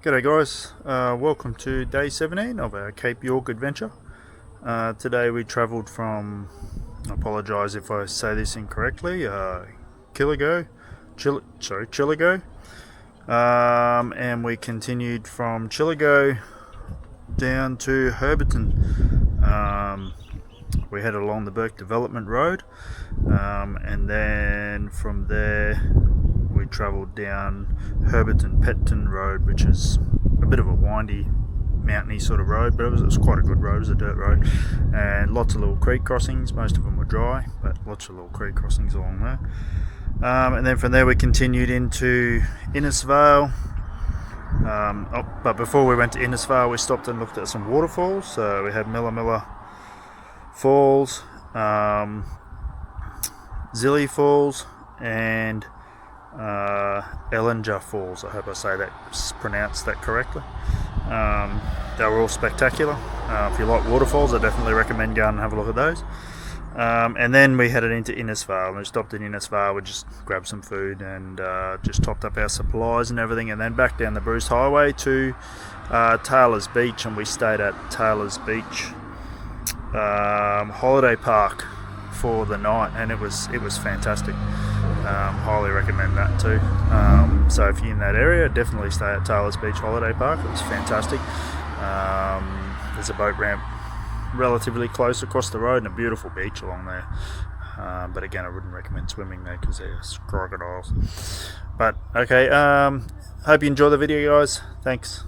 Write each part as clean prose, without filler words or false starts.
G'day guys, welcome to day 17 of our Cape York adventure. Today we travelled from, I apologise if I say this incorrectly, Chillago, and we continued from Chillago down to Herberton. We headed along the Burke Development Road, and then from there we travelled down Herberton-Petton Road, which is a bit of a windy, mountainy sort of road, but it was quite a good road. It was a dirt road, and lots of little creek crossings. Most of them were dry, but lots of little creek crossings along there. And then from there we continued into Innisfail. But before we went to Innisfail, we stopped and looked at some waterfalls. So we had Milla Falls, Zillie Falls, and Ellinjaa Falls. I hope I pronounced that correctly. They were all spectacular. If you like waterfalls, I definitely recommend going and have a look at those. And then we headed into Innisfail, and we stopped in Innisfail. We just grabbed some food and just topped up our supplies and everything, and then back down the Bruce Highway to Taylor's Beach, and we stayed at Taylor's Beach holiday park for the night, and it was fantastic. Highly recommend that too. So if you're in that area, definitely stay at Taylor's Beach Holiday Park. It was fantastic. There's a boat ramp relatively close across the road and a beautiful beach along there. But again, I wouldn't recommend swimming there because there's crocodiles. But okay, hope you enjoy the video, guys. Thanks.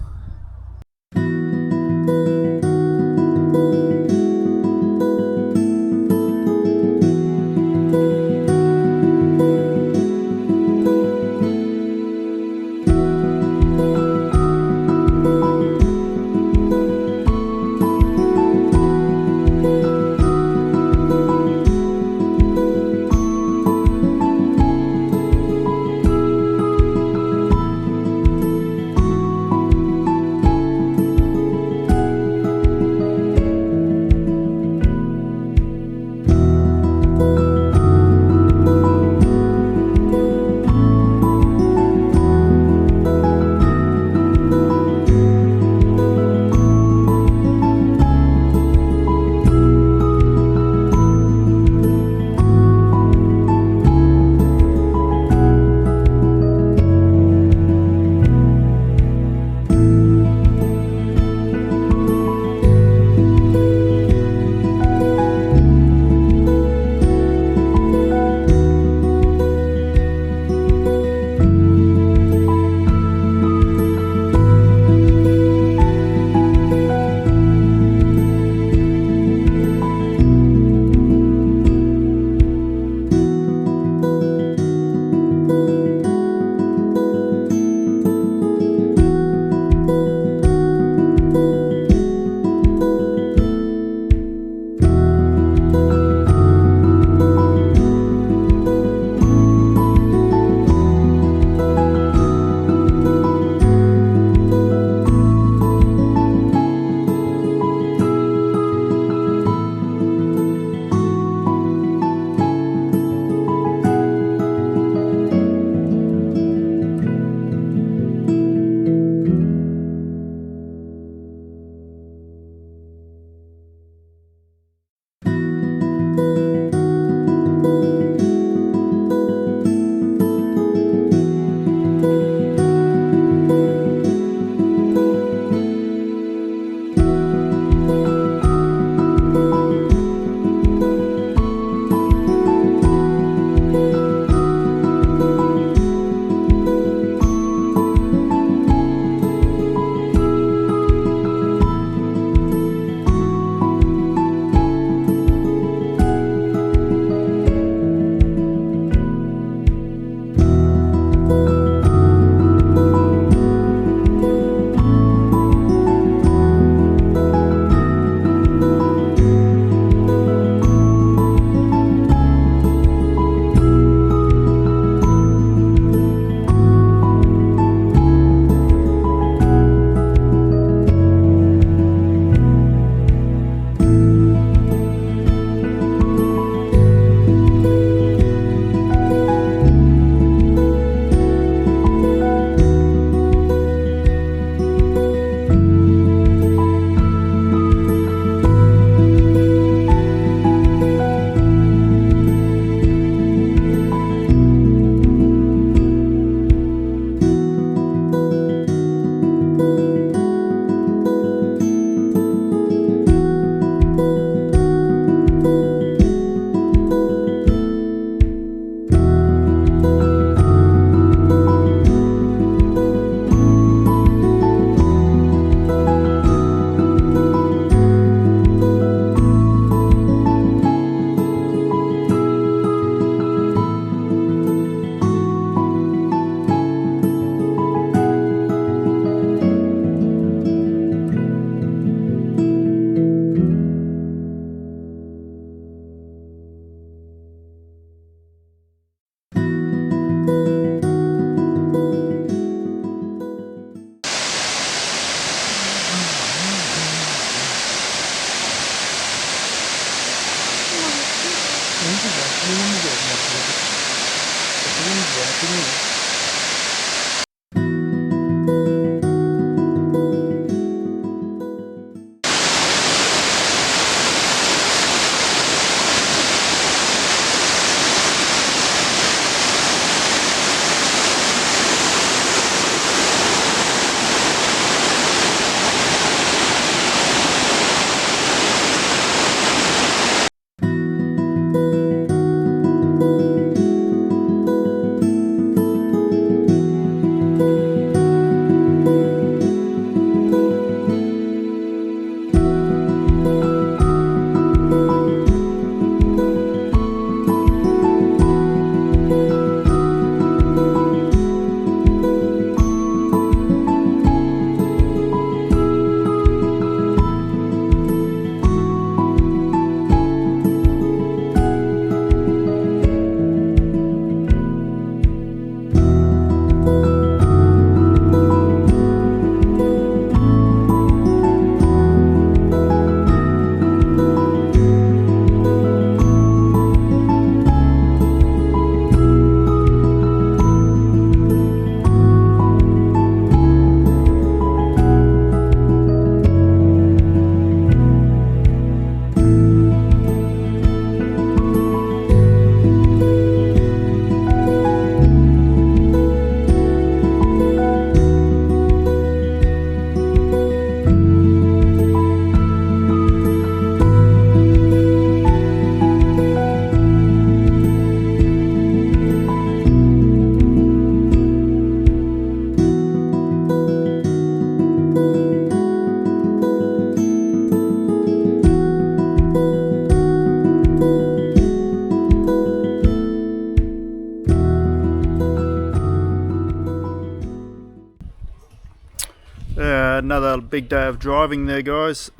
Another big day of driving there, guys.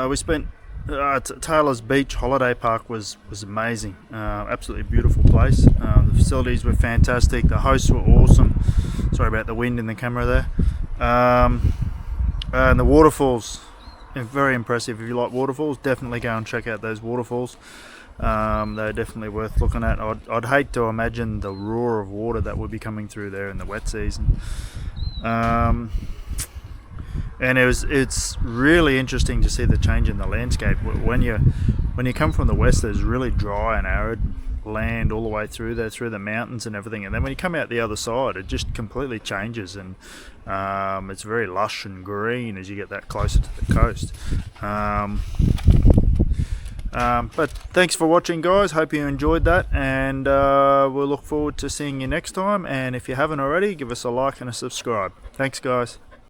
We spent Taylor's Beach Holiday Park was amazing. Absolutely beautiful place. The facilities were fantastic. The hosts were awesome. Sorry about the wind in the camera there. And the waterfalls, very impressive. If you like waterfalls, definitely go and check out those waterfalls. They're definitely worth looking at. I'd hate to imagine the roar of water that would be coming through there in the wet season. And it's really interesting to see the change in the landscape. When you come from the west, there's really dry and arid land all the way through there, through the mountains and everything, and then when you come out the other side, it just completely changes, and it's very lush and green as you get that closer to the coast. But thanks for watching, guys. Hope you enjoyed that, and we'll look forward to seeing you next time. And if you haven't already, give us a like and a subscribe. Thanks, guys.